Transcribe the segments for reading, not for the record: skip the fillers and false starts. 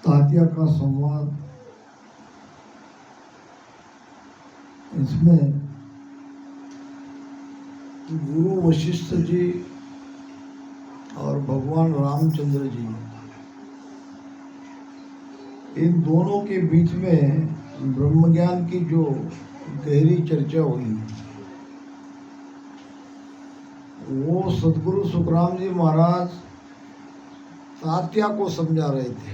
तात्या का संवाद, इसमें गुरु वशिष्ठ जी और भगवान रामचंद्र जी, इन दोनों के बीच में ब्रह्मज्ञान की जो गहरी चर्चा हुई, वो सदगुरु सुखराम जी महाराज तात्या को समझा रहे थे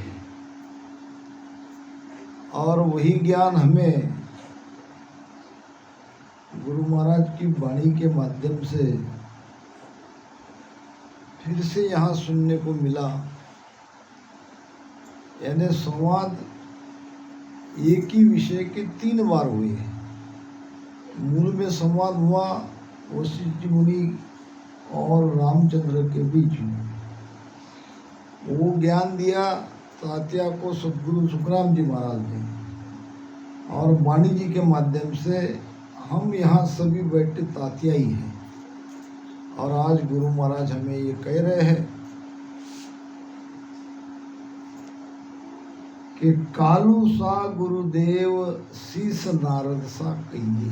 और वही ज्ञान हमें गुरु महाराज की वाणी के माध्यम से फिर से यहाँ सुनने को मिला। यानी संवाद एक ही विषय के 3 बार हुए। मूल में संवाद हुआ वशिष्ठ मुनि और रामचंद्र के बीच में, वो ज्ञान दिया तात्या को सदगुरु सुखराम जी महाराज ने, और वाणी जी के माध्यम से हम यहाँ सभी बैठे तात्या ही हैं। और आज गुरु महाराज हमें ये कह रहे हैं कि कालू सा गुरुदेव शीस नारद सा कहिए,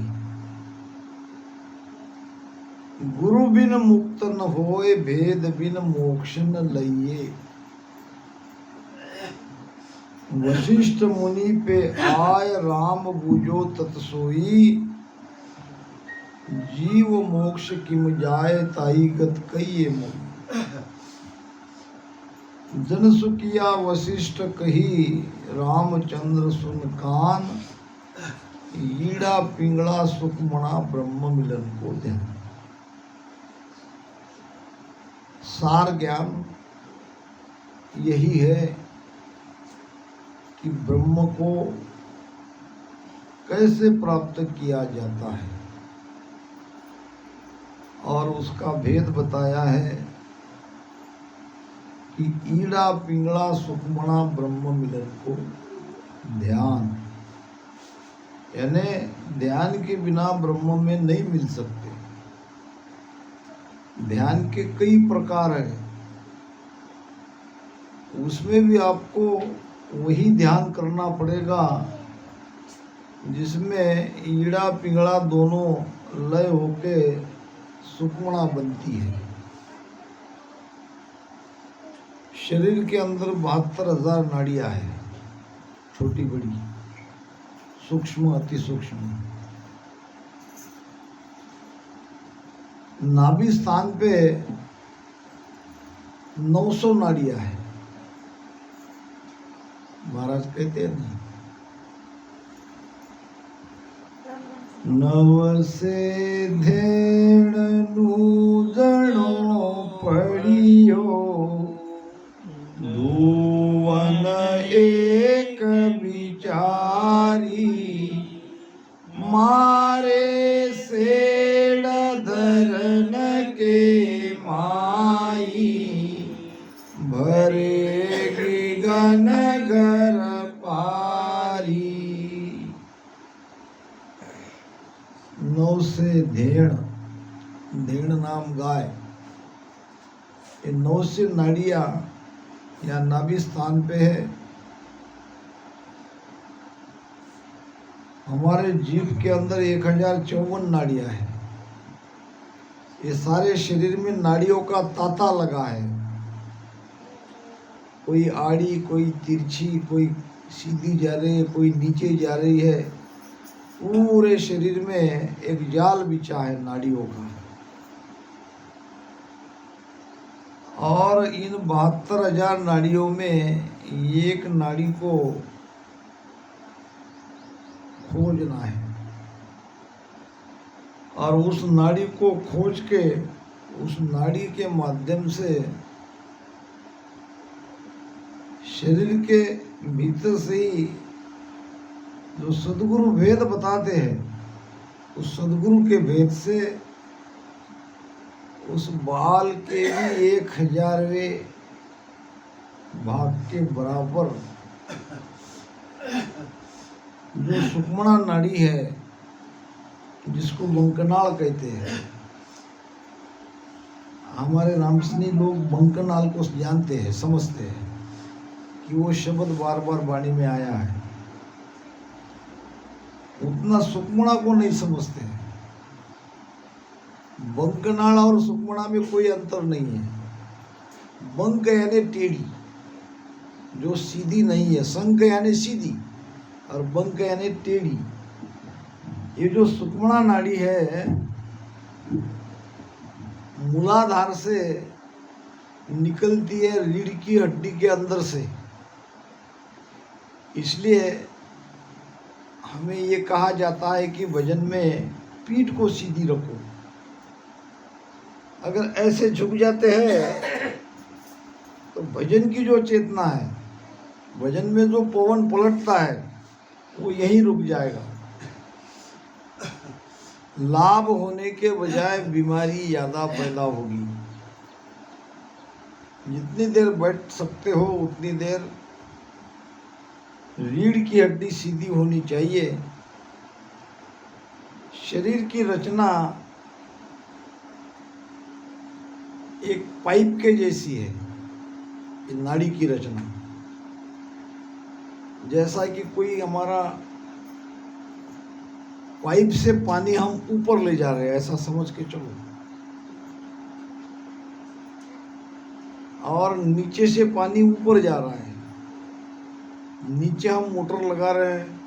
गुरु बिन मुक्त न होए भेद बिन मोक्ष न लइए। वशिष्ठ मुनि पे आय राम बूझो तत्सोई, जीव मोक्ष किम जाए ताई गत कहिए मोई। जन सुखिया वशिष्ठ कही रामचंद्र सुन कान, ईड़ा पिंगला सुख मना ब्रह्म मिलन को ध्यान। सार ज्ञान यही है कि ब्रह्म को कैसे प्राप्त किया जाता है, और उसका भेद बताया है कि ईड़ा पिंगला सुखमणा ब्रह्म मिलन को ध्यान। यानी ध्यान के बिना ब्रह्म में नहीं मिल सकते। ध्यान के कई प्रकार हैं, उसमें भी आपको वही ध्यान करना पड़ेगा जिसमें ईड़ा पिंगला दोनों लय होके सुखमणा बनती है। शरीर के अंदर 72,000 नाड़ियां हैं, छोटी बड़ी, सूक्ष्म अति सूक्ष्म। नाभि स्थान पे 900 नाड़ियां हैं। महाराज कहते हैं ना, नव से धेण नूजणो पड़ियो, धुवन एक विचारी, मारे सेड़ धरन के माई, भरेगी गन घर पारी। 9 से धेण, धेण नाम गाय, ये 9 से नाड़ियां या नाभि स्थान पे है। हमारे जीभ के अंदर 1054 नाड़ियां हैं। ये सारे शरीर में नाड़ियों का तांता लगा है, कोई आड़ी, कोई तिरछी, कोई सीधी जा रही है, कोई नीचे जा रही है। पूरे शरीर में एक जाल बिछा है नाड़ियों का। और इन 72,000 नाड़ियों में एक नाड़ी को खोजना है, और उस नाड़ी को खोज के उस नाड़ी के माध्यम से शरीर के भीतर से ही जो सदगुरु भेद बताते हैं, उस सदगुरु के भेद से उस बाल के भी 1000वें भाग के बराबर जो सुखमणा नाड़ी है, जिसको बंकनाल कहते हैं, हमारे रामसनी लोग बंकनाल को जानते हैं, समझते हैं कि वो शब्द बार बार वाणी में आया है, उतना सुक्मणा को नहीं समझते हैं। बंकनाल और सुक्मणा में कोई अंतर नहीं है। बंक यानी टेढ़ी, जो सीधी नहीं है। संक यानी सीधी और बंक यानी टेढ़ी। ये जो सुक्मणा नाड़ी है, मूलाधार से निकलती है रीढ़ की हड्डी के अंदर से। इसलिए हमें ये कहा जाता है कि भजन में पीठ को सीधी रखो। अगर ऐसे झुक जाते हैं तो भजन की जो चेतना है, भजन में जो पवन पलटता है, वो यहीं रुक जाएगा। लाभ होने के बजाय बीमारी ज़्यादा पैदा होगी। जितनी देर बैठ सकते हो उतनी देर रीढ़ की हड्डी सीधी होनी चाहिए। शरीर की रचना एक पाइप के जैसी है, नाड़ी की रचना। जैसा कि कोई हमारा पाइप से पानी हम ऊपर ले जा रहे हैं, ऐसा समझ के चलो। और नीचे से पानी ऊपर जा रहा है, नीचे हम मोटर लगा रहे हैं।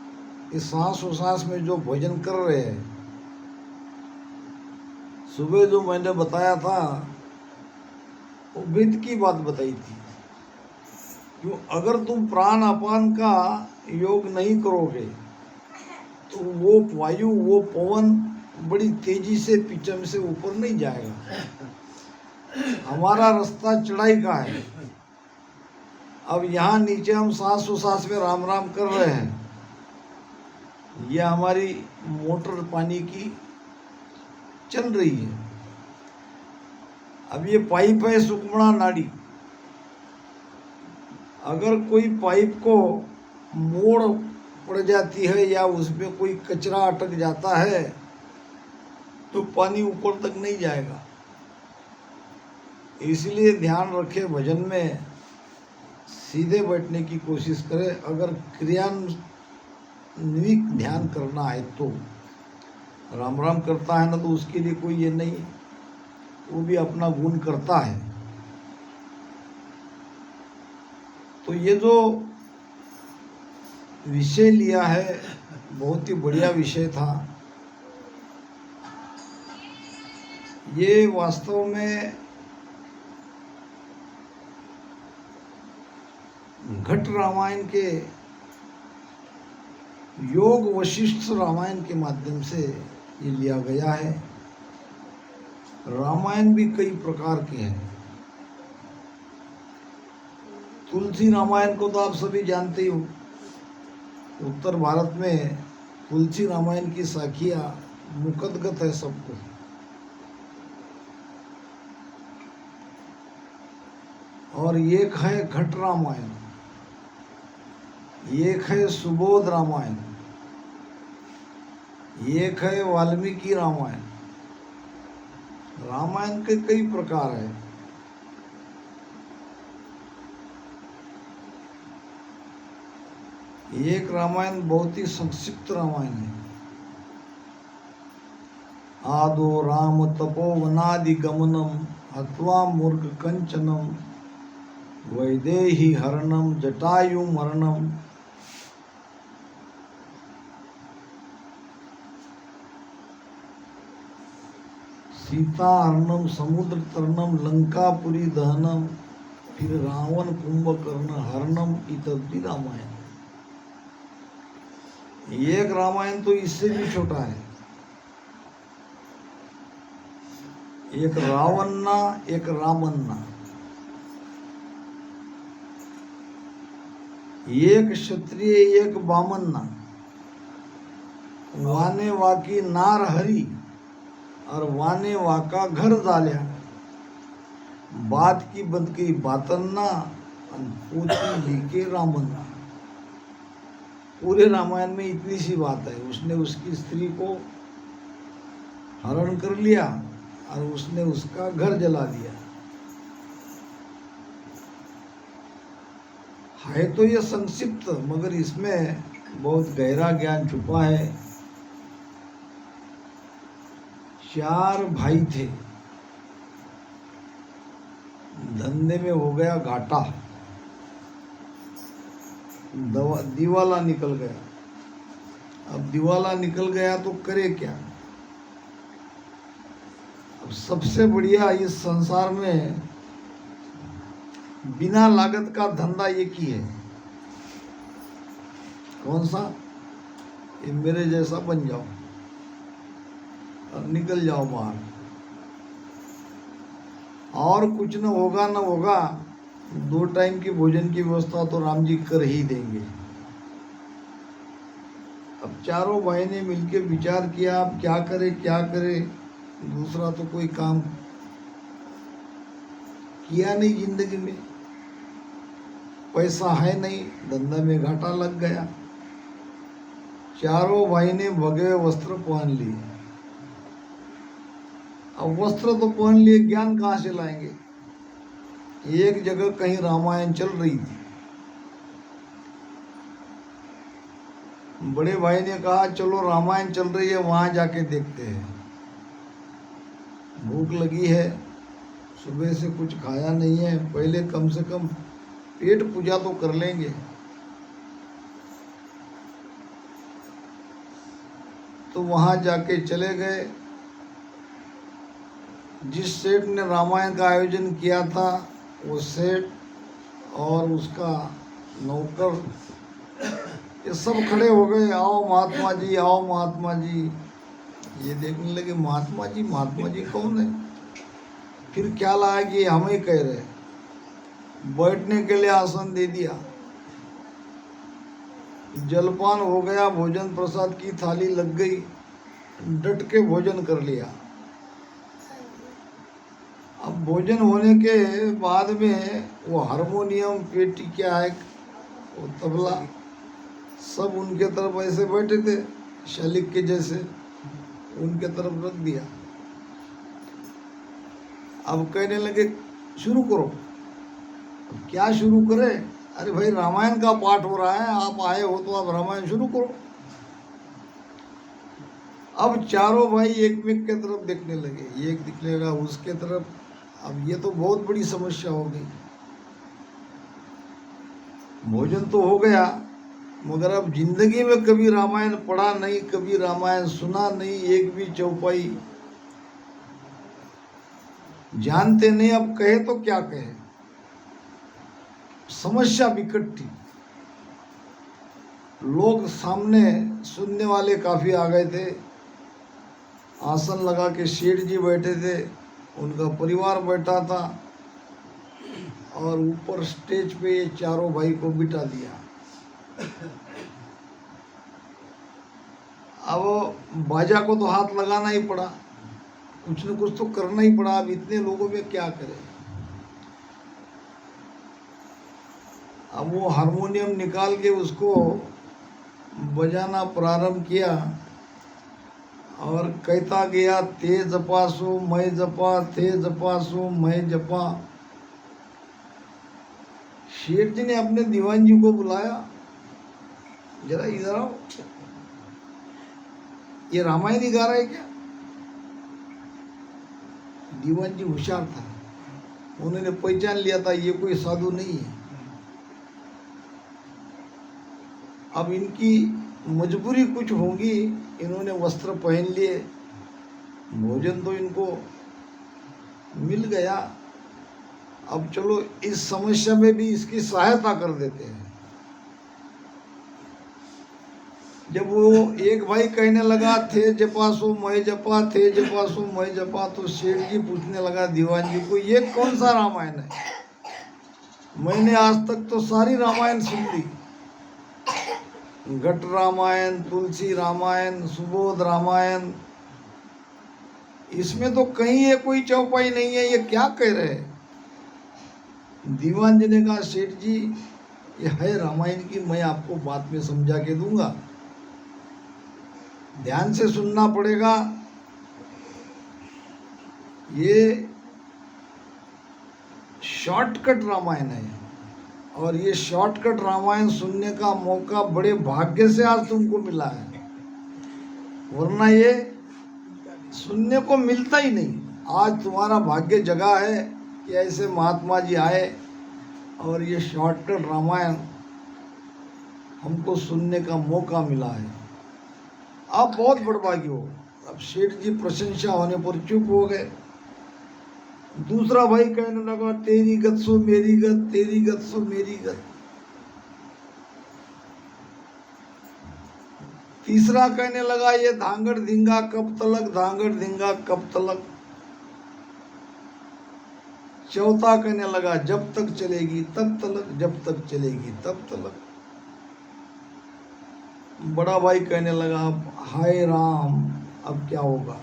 इस सांस और सांस में जो भोजन कर रहे हैं, सुबह जो मैंने बताया था वो वेद की बात बताई थी। क्यों? अगर तुम प्राण अपान का योग नहीं करोगे तो वो वायु, वो पवन बड़ी तेजी से पिचम से ऊपर नहीं जाएगा। हमारा रास्ता चढ़ाई का है। अब यहाँ नीचे हम सांस उसास में राम राम कर रहे हैं, ये हमारी मोटर पानी की चल रही है। अब ये पाइप है सुक्मणा नाड़ी। अगर कोई पाइप को मोड़ पड़ जाती है या उसमें कोई कचरा अटक जाता है तो पानी ऊपर तक नहीं जाएगा। इसलिए ध्यान रखें, भजन में सीधे बैठने की कोशिश करें। अगर क्रियान्वित ध्यान करना है तो राम राम करता है ना, तो उसके लिए कोई ये नहीं, वो भी अपना गुण करता है। तो ये जो विषय लिया है बहुत ही बढ़िया विषय था। ये वास्तव में घट रामायण के, योग वशिष्ठ रामायण के माध्यम से ये लिया गया है। रामायण भी कई प्रकार के हैं। तुलसी रामायण को तो आप सभी जानते ही हो। उत्तर भारत में तुलसी रामायण की साखियाँ मुकदगत है सबको। और एक है घट रामायण, एक है सुबोध रामायण, एक है वाल्मीकि रामायण। रामायण के कई प्रकार है। एक रामायण बहुत ही संक्षिप्त रामायण है। आदो राम तपोवनादि गमनम हत्वा मूर्ख कंचनम वैदेही हरणम जटायु मरणम। सीता हरणम समुद्र तरणम लंकापुरी दहनम फिर रावण कुंभकर्ण हरणम इत्यादि रामायण। एक रामायण तो इससे भी छोटा है। एक रावन्ना, एक रामन्ना, एक क्षत्रिय एक बामन्ना, वाने वाकी नार हरी और वाने वाका घर डाल्या, बात की बंद की बातन्ना और पूछी लीके रामन्ना। पूरे रामायण में इतनी सी बात है, उसने उसकी स्त्री को हरण कर लिया और उसने उसका घर जला दिया। है तो ये संक्षिप्त, मगर इसमें बहुत गहरा ज्ञान छुपा है। 4 भाई थे, धंधे में हो गया घाटा, दिवाला निकल गया। अब दिवाला निकल गया तो करे क्या? अब सबसे बढ़िया इस संसार में बिना लागत का धंधा एक ही है। कौन सा? ये मेरे जैसा बन जाओ और निकल जाओ बाहर, और कुछ न होगा न होगा, 2 टाइम की भोजन की व्यवस्था तो राम जी कर ही देंगे। अब चारों भाई ने मिलकर विचार किया, अब क्या करे क्या करे। दूसरा तो कोई काम किया नहीं जिंदगी में, पैसा है नहीं, धंधा में घाटा लग गया। चारों भाई ने भगवे वस्त्र पहन लिए। अब वस्त्र तो पहन लिए, ज्ञान कहाँ से लाएंगे? एक जगह कहीं रामायण चल रही थी। बड़े भाई ने कहा चलो रामायण चल रही है, वहां जाके देखते हैं। भूख लगी है, सुबह से कुछ खाया नहीं है, पहले कम से कम पेट पूजा तो कर लेंगे। तो वहां जाके चले गए। जिस सेठ ने रामायण का आयोजन किया था, वो सेठ और उसका नौकर ये सब खड़े हो गए। आओ महात्मा जी, आओ महात्मा जी। ये देखने लगे, महात्मा जी कौन है? फिर क्या लगा कि हम ही कह रहे। बैठने के लिए आसन दे दिया, जलपान हो गया, भोजन प्रसाद की थाली लग गई, डट के भोजन कर लिया। अब भोजन होने के बाद में वो हारमोनियम, पेटी क्या है, वो तबला, सब उनके तरफ ऐसे बैठे थे शालिक के जैसे, उनके तरफ रख दिया। अब कहने लगे शुरू करो। अब क्या शुरू करें? अरे भाई रामायण का पाठ हो रहा है, आप आए हो तो आप रामायण शुरू करो। अब चारों भाई एक मेक के तरफ देखने लगे, एक दिखने लगा उसके तरफ। अब ये तो बहुत बड़ी समस्या हो गई। भोजन तो हो गया, मगर अब जिंदगी में कभी रामायण पढ़ा नहीं, कभी रामायण सुना नहीं, एक भी चौपाई जानते नहीं। अब कहे तो क्या कहे, समस्या विकट थी। लोग सामने सुनने वाले काफी आ गए थे। आसन लगा के सेठ जी बैठे थे, उनका परिवार बैठा था, और ऊपर स्टेज पे ये चारों भाई को बिठा दिया। अब बाजा को तो हाथ लगाना ही पड़ा, कुछ न कुछ तो करना ही पड़ा। अब इतने लोगों में क्या करें? अब वो हारमोनियम निकाल के उसको बजाना प्रारंभ किया और कहता गया, ते जपा सो मैं जपा, थे जपा सो मैं जपा। शेठ जी ने अपने दीवान जी को बुलाया, जरा इधर आओ, ये रामायण ही गा रहा है क्या? दीवान जी होशियार था, उन्होंने पहचान लिया था ये कोई साधु नहीं है। अब इनकी मजबूरी कुछ होगी, इन्होंने वस्त्र पहन लिए, भोजन तो इनको मिल गया। अब चलो इस समस्या में भी इसकी सहायता कर देते हैं। जब वो एक भाई कहने लगा थे जपा सो मैं जपा, थे जपा सो मैं जपा, तो सेठ जी पूछने लगा दीवान जी को, ये कौन सा रामायण है? मैंने आज तक तो सारी रामायण सुन ली, घट रामायण, तुलसी रामायण, सुबोध रामायण, इसमें तो कहीं ये कोई चौपाई नहीं है, ये क्या कह रहे हैं? दीवान जी ने कहा, सेठ जी ये है रामायण की, मैं आपको बाद में समझा के दूंगा, ध्यान से सुनना पड़ेगा। ये शॉर्टकट रामायण है, और ये शॉर्टकट रामायण सुनने का मौका बड़े भाग्य से आज तुमको मिला है, वरना ये सुनने को मिलता ही नहीं। आज तुम्हारा भाग्य जगा है कि ऐसे महात्मा जी आए और ये शॉर्टकट रामायण हमको सुनने का मौका मिला है। आप बहुत बड़भागी हो। अब सेठ जी प्रशंसा होने पर चुप हो गए। दूसरा भाई कहने लगा, तेरी गत सो मेरी गत, तेरी गत सो मेरी गत। तीसरा कहने लगा, ये धांगड़ धिंगा कब तलक, धांगड़ धिंगा कब तलक। चौथा कहने लगा, जब तक चलेगी तब तलक, जब तक चलेगी तब तलक। बड़ा भाई कहने लगा, हाय राम, अब क्या होगा।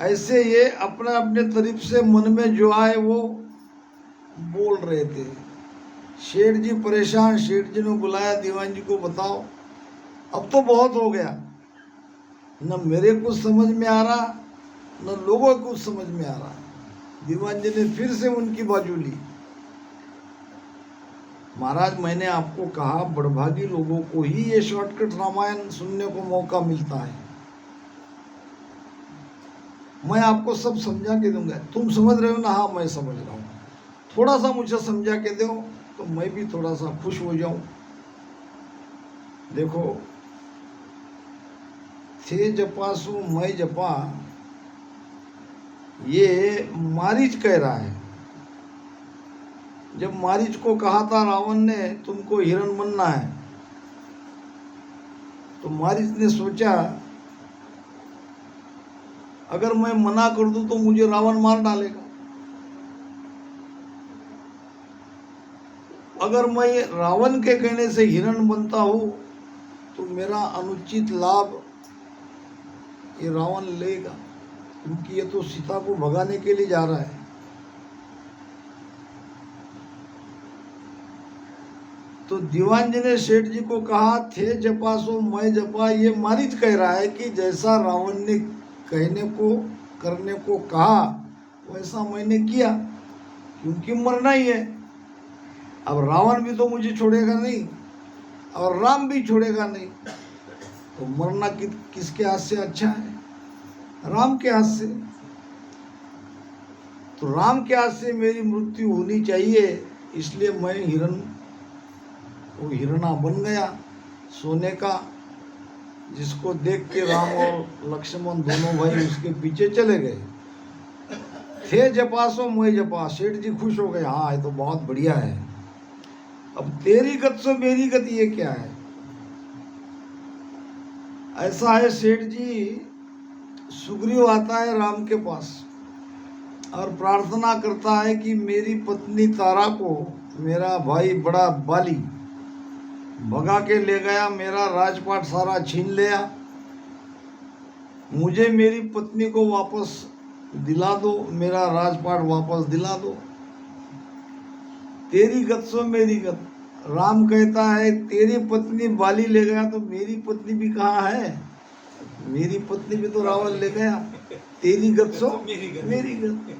ऐसे ये अपने अपने तरफ से मन में जो आए वो बोल रहे थे। शेठ जी परेशान, शेठ जी ने बुलाया दीवान जी को, बताओ अब तो बहुत हो गया, न मेरे कुछ समझ में आ रहा न लोगों को कुछ समझ में आ रहा। दीवान जी ने फिर से उनकी बाजू ली। महाराज, मैंने आपको कहा बड़भागी लोगों को ही ये शॉर्टकट रामायण सुनने को मौका मिलता है। मैं आपको सब समझा के दूंगा। तुम समझ रहे हो ना? हाँ, मैं समझ रहा हूँ। थोड़ा सा मुझे समझा के दो तो मैं भी थोड़ा सा खुश हो जाऊं। देखो, थे जपासु मैं जपा, ये मारीच कह रहा है। जब मारीच को कहा था रावण ने तुमको हिरण बनना है, तो मारीच ने सोचा अगर मैं मना कर दूं तो मुझे रावण मार डालेगा। अगर मैं रावण के कहने से हिरण बनता हूं तो मेरा अनुचित लाभ ये रावण लेगा, क्योंकि ये तो सीता को भगाने के लिए जा रहा है। तो दीवान जी ने सेठ जी को कहा, थे जपा सो मैं जपा। ये मारीच कह रहा है कि जैसा रावण ने कहने को करने को कहा वैसा मैंने किया, क्योंकि मरना ही है। अब रावण भी तो मुझे छोड़ेगा नहीं और राम भी छोड़ेगा नहीं, तो मरना किसके हाथ से अच्छा है? राम के हाथ से। तो राम के हाथ से मेरी मृत्यु होनी चाहिए, इसलिए मैं वो हिरणा बन गया सोने का, जिसको देख के राम और लक्ष्मण दोनों भाई उसके पीछे चले गए। थे जपा सो मैं जपा। सेठ जी खुश हो गए, हाँ ये तो बहुत बढ़िया है। अब तेरी गत सो मेरी गत, ये क्या है? ऐसा है सेठ जी, सुग्रीव आता है राम के पास और प्रार्थना करता है कि मेरी पत्नी तारा को मेरा भाई बड़ा बाली भगा के ले गया, मेरा राजपाट सारा छीन लिया, मुझे मेरी पत्नी को वापस दिला दो, मेरा राजपाट वापस दिला दो। तेरी गत सो मेरी गत। राम कहता है तेरी पत्नी बाली ले गया तो मेरी पत्नी भी कहाँ है? मेरी पत्नी भी तो रावण ले गया। तेरी गत सो मेरी गत।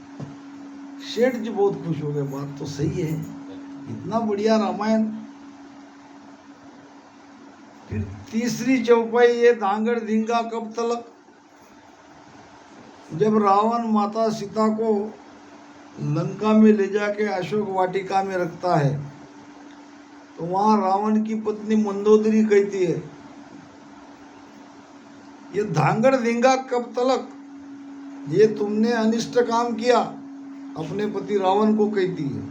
सेठ जी बहुत खुश हो गए, बात तो सही है, इतना बढ़िया रामायण। फिर तीसरी चौपाई, ये धांगड़ धिंगा कब तलक। जब रावण माता सीता को लंका में ले जाके अशोक वाटिका में रखता है तो वहां रावण की पत्नी मंदोदरी कहती है, ये धांगड़ धिंगा कब तलक, ये तुमने अनिष्ट काम किया, अपने पति रावण को कहती है।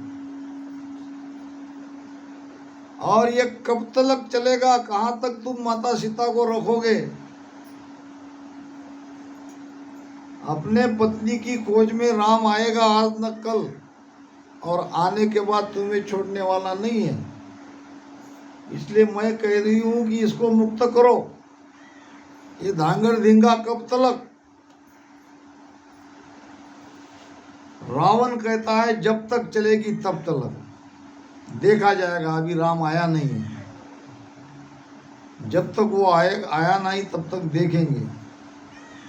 और ये कब तलक चलेगा, कहां तक तुम माता सीता को रखोगे? अपने पत्नी की खोज में राम आएगा आज न कल, और आने के बाद तुम्हें छोड़ने वाला नहीं है। इसलिए मैं कह रही हूं कि इसको मुक्त करो। ये धांगड़ धिंगा कब तलक। रावण कहता है जब तक चलेगी तब तलक। देखा जाएगा, अभी राम आया नहीं है, जब तक वो आया नहीं तब तक देखेंगे,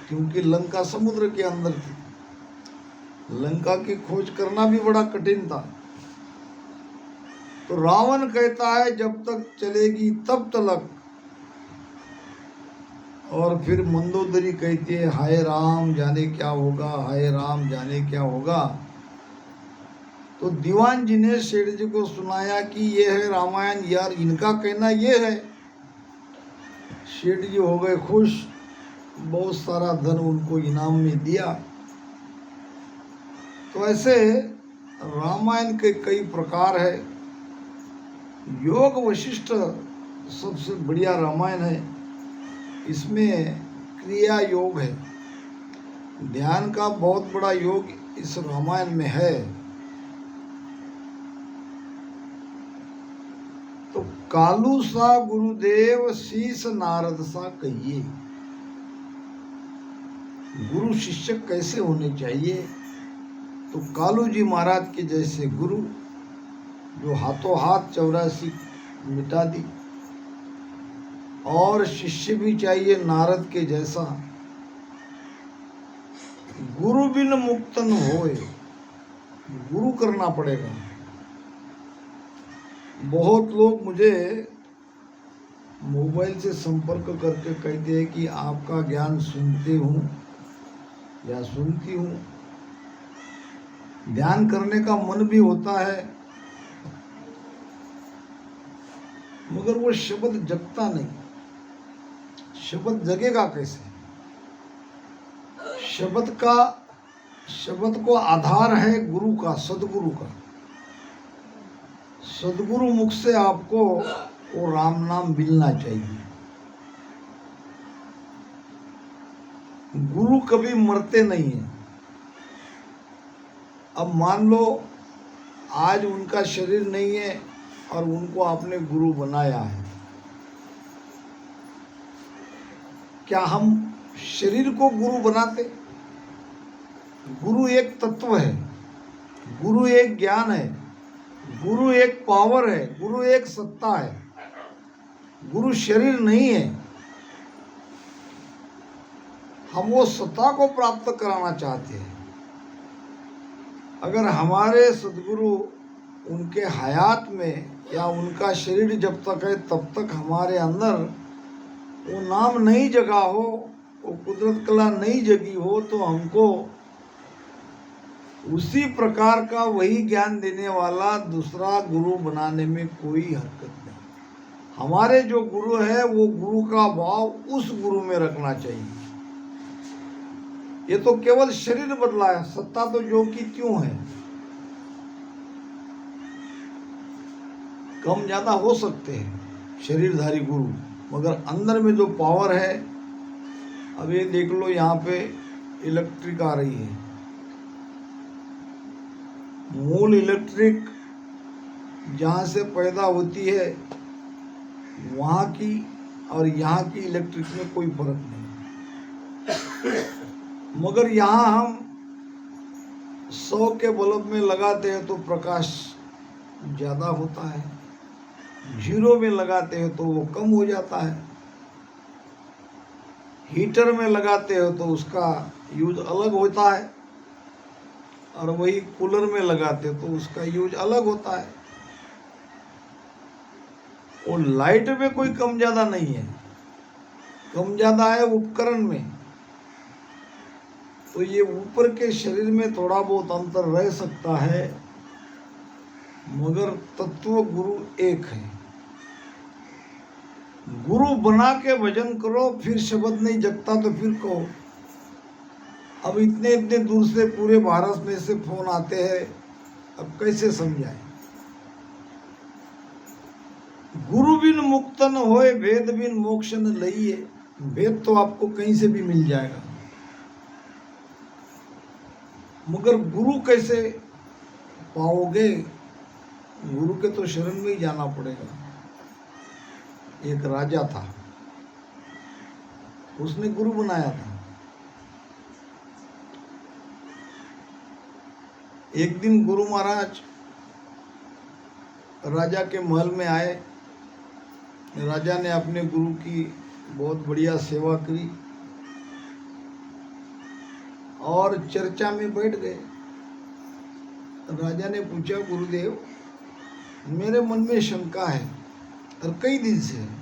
क्योंकि लंका समुद्र के अंदर थी। लंका की खोज करना भी बड़ा कठिन था। तो रावण कहता है जब तक चलेगी तब तलक, और फिर मंदोदरी कहती है हाय राम जाने क्या होगा, हाय राम जाने क्या होगा। तो दीवान जी ने सेठ जी को सुनाया कि ये है रामायण यार, इनका कहना ये है। सेठ जी हो गए खुश, बहुत सारा धन उनको इनाम में दिया। तो ऐसे रामायण के कई प्रकार है। योग वशिष्ठ सबसे बढ़िया रामायण है। इसमें क्रिया योग है, ध्यान का बहुत बड़ा योग इस रामायण में है। तो कालू सा गुरुदेव शीश नारद सा कहिए। गुरु शिष्य कैसे होने चाहिए? तो कालू जी महाराज के जैसे गुरु, जो हाथों हाथ 84 मिटा दी। और शिष्य भी चाहिए नारद के जैसा। गुरु बिन मुक्त न होए, गुरु करना पड़ेगा। बहुत लोग मुझे मोबाइल से संपर्क करके कहते हैं कि आपका ज्ञान सुनते हूँ या सुनती हूँ। ध्यान करने का मन भी होता है, मगर वो शब्द जगता नहीं। शब्द जगेगा कैसे? शब्द को आधार है गुरु का, सदगुरु का। सदगुरु मुख से आपको वो राम नाम मिलना चाहिए। गुरु कभी मरते नहीं है। अब मान लो आज उनका शरीर नहीं है और उनको आपने गुरु बनाया है, क्या हम शरीर को गुरु बनाते? गुरु एक तत्व है, गुरु एक ज्ञान है, गुरु एक पावर है, गुरु एक सत्ता है। गुरु शरीर नहीं है। हम वो सत्ता को प्राप्त कराना चाहते हैं। अगर हमारे सदगुरु उनके हयात में या उनका शरीर जब तक है तब तक हमारे अंदर वो नाम नहीं जगा हो, वो कुदरत कला नहीं जगी हो, तो हमको उसी प्रकार का वही ज्ञान देने वाला दूसरा गुरु बनाने में कोई हरकत नहीं। हमारे जो गुरु है वो गुरु का भाव उस गुरु में रखना चाहिए। ये तो केवल शरीर बदला है, सत्ता तो जो की त्यों है। कम ज्यादा हो सकते हैं शरीरधारी गुरु, मगर अंदर में जो पावर है, अब ये देख लो यहाँ पे इलेक्ट्रिक आ रही है। मूल इलेक्ट्रिक जहाँ से पैदा होती है वहाँ की और यहाँ की इलेक्ट्रिक में कोई फर्क नहीं। मगर यहाँ हम 100 के बल्ब में लगाते हैं तो प्रकाश ज़्यादा होता है, 0 में लगाते हैं तो वो कम हो जाता है, हीटर में लगाते हो तो उसका यूज अलग होता है, और वही कूलर में लगाते हो तो उसका यूज अलग होता है। और लाइट में कोई कम ज़्यादा नहीं है, कम ज़्यादा है उपकरण में। तो ये ऊपर के शरीर में थोड़ा बहुत अंतर रह सकता है, मगर तत्व गुरु एक है। गुरु बना के भजन करो, फिर शब्द नहीं जगता तो फिर कहो। अब इतने इतने दूर से पूरे भारत में से फोन आते हैं, अब कैसे समझाएं? गुरु बिन मुक्त न होए, भेद बिन मोक्ष न लइए। भेद तो आपको कहीं से भी मिल जाएगा, मगर गुरु कैसे पाओगे? गुरु के तो शरण में ही जाना पड़ेगा। एक राजा था, उसने गुरु बनाया था। एक दिन गुरु महाराज राजा के महल में आए। राजा ने अपने गुरु की बहुत बढ़िया सेवा करी और चर्चा में बैठ गए। राजा ने पूछा, गुरुदेव मेरे मन में शंका है और कई दिन से है।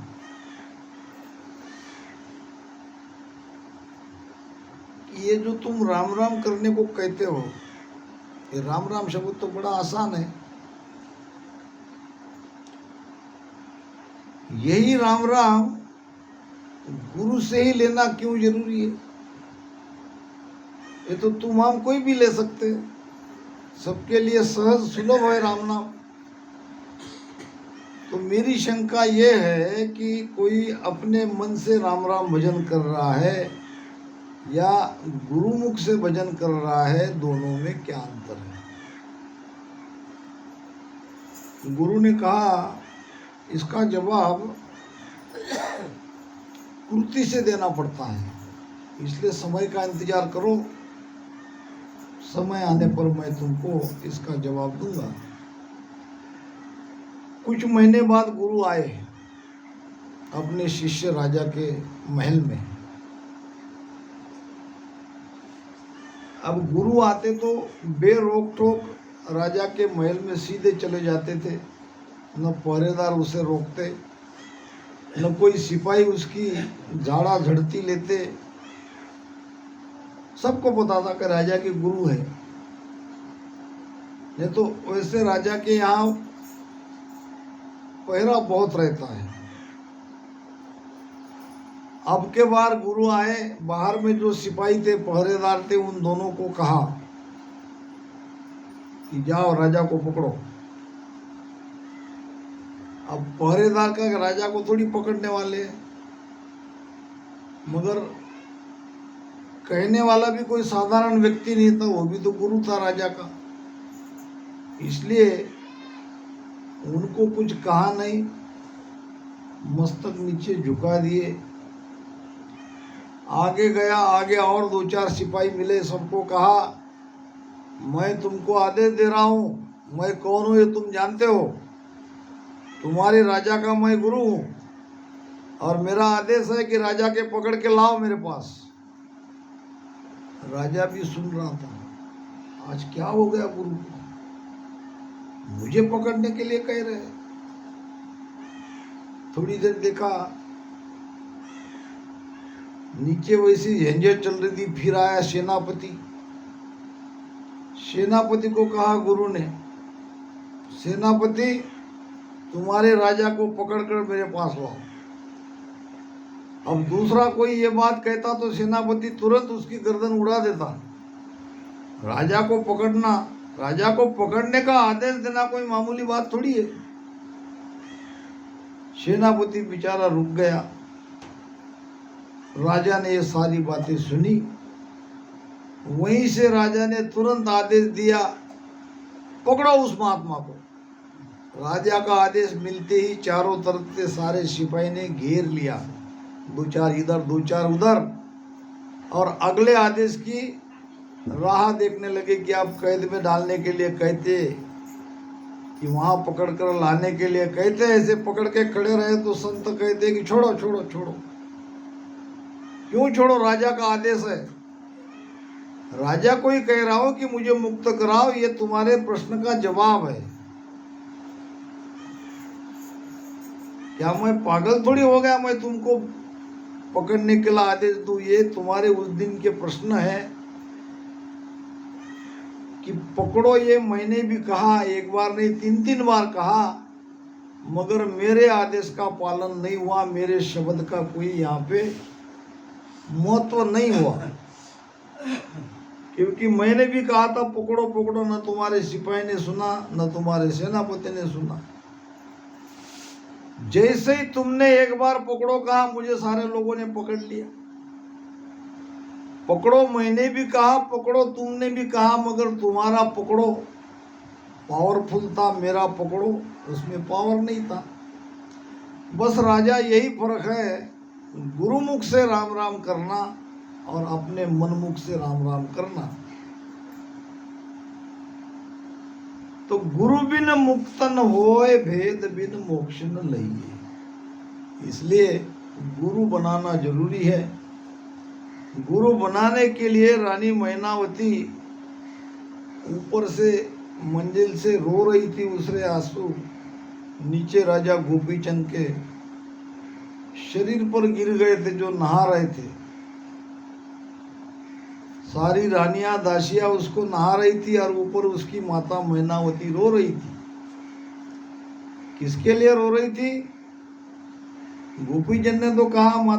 ये जो तुम राम राम करने को कहते हो, ये राम राम शब्द तो बड़ा आसान है। यही राम राम गुरु से ही लेना क्यों जरूरी है? ये तो तुम हम कोई भी ले सकते, सबके लिए सहज सुलभ है राम नाम। तो मेरी शंका ये है कि कोई अपने मन से राम राम भजन कर रहा है या गुरुमुख से भजन कर रहा है, दोनों में क्या अंतर है? गुरु ने कहा इसका जवाब कृति से देना पड़ता है, इसलिए समय का इंतजार करो, समय आने पर मैं तुमको इसका जवाब दूंगा। कुछ महीने बाद गुरु आए अपने शिष्य राजा के महल में। अब गुरु आते तो बेरोक टोक राजा के महल में सीधे चले जाते थे, न पहरेदार उसे रोकते, न कोई सिपाही उसकी झाड़ा झड़ती लेते। सबको पता था कि राजा के गुरु है। नहीं तो वैसे राजा के यहाँ पहरा बहुत रहता है। अब के बार गुरु आए, बाहर में जो सिपाही थे, पहरेदार थे, उन दोनों को कहा कि जाओ राजा को पकड़ो। अब पहरेदार का राजा को थोड़ी पकड़ने वाले हैं, मगर कहने वाला भी कोई साधारण व्यक्ति नहीं था, वो भी तो गुरु था राजा का। इसलिए उनको कुछ कहा नहीं, मस्तक नीचे झुका दिए। आगे गया, आगे और 2-4 सिपाही मिले, सबको कहा मैं तुमको आदेश दे रहा हूँ, मैं कौन हूँ ये तुम जानते हो, तुम्हारे राजा का मैं गुरु हूँ और मेरा आदेश है कि राजा के पकड़ के लाओ मेरे पास। राजा भी सुन रहा था, आज क्या हो गया गुरु को, मुझे पकड़ने के लिए कह रहे। थोड़ी देर देखा, नीचे वैसी झंझट चल रही थी। फिर आया सेनापति। सेनापति को कहा गुरु ने, सेनापति तुम्हारे राजा को पकड़कर मेरे पास लाओ। अब दूसरा कोई ये बात कहता तो सेनापति तुरंत उसकी गर्दन उड़ा देता। राजा को पकड़ना, राजा को पकड़ने का आदेश देना कोई मामूली बात थोड़ी है। सेनापति बेचारा रुक गया। राजा ने ये सारी बातें सुनी। वहीं से राजा ने तुरंत आदेश दिया, पकड़ो उस महात्मा को। राजा का आदेश मिलते ही चारों तरफ से सारे सिपाही ने घेर लिया, 2-4 इधर 2-4 उधर, और अगले आदेश की राह देखने लगे कि आप कैद में डालने के लिए कहते, कि वहां पकड़ कर लाने के लिए कहते। ऐसे पकड़ के खड़े रहे तो संत कहते कि छोड़ो छोड़ो छोड़ो। क्यों छोड़ो? राजा का आदेश है। राजा को ही कह रहा हो कि मुझे मुक्त कराओ, ये तुम्हारे प्रश्न का जवाब है। क्या मैं पागल थोड़ी हो गया, मैं तुमको पकड़ने के लिए आदेश दूं? ये तुम्हारे उस दिन के प्रश्न है कि पकड़ो। ये मैंने भी कहा, एक बार नहीं 3-3 बार कहा, मगर मेरे आदेश का पालन नहीं हुआ, मेरे शब्द का कोई यहाँ पे महत्व नहीं हुआ। क्योंकि मैंने भी कहा था पकड़ो पकड़ो, न तुम्हारे सिपाही ने सुना, न तुम्हारे सेनापति ने सुना। जैसे ही तुमने एक बार पकड़ो कहा, मुझे सारे लोगों ने पकड़ लिया। पकड़ो मैंने भी कहा, पकड़ो तुमने भी कहा, मगर तुम्हारा पकड़ो पावरफुल था, मेरा पकड़ो उसमें पावर नहीं था। बस राजा, यही फर्क है गुरुमुख से राम राम करना और अपने मनमुख से राम राम करना। तो गुरु बिन मुक्त न होए, भेद बिन मोक्ष न लइए। इसलिए गुरु बनाना जरूरी है। गुरु बनाने के लिए रानी मैनावती ऊपर से मंजिल से रो रही थी, उसरे आंसू नीचे राजा गोपीचंद के शरीर पर गिर गए थे, जो नहा रहे थे। सारी रानियां दासियां उसको नहा रही थी और ऊपर उसकी माता मैनावती रो रही थी। किसके लिए रो रही थी? गोपीचंद ने तो कहा माता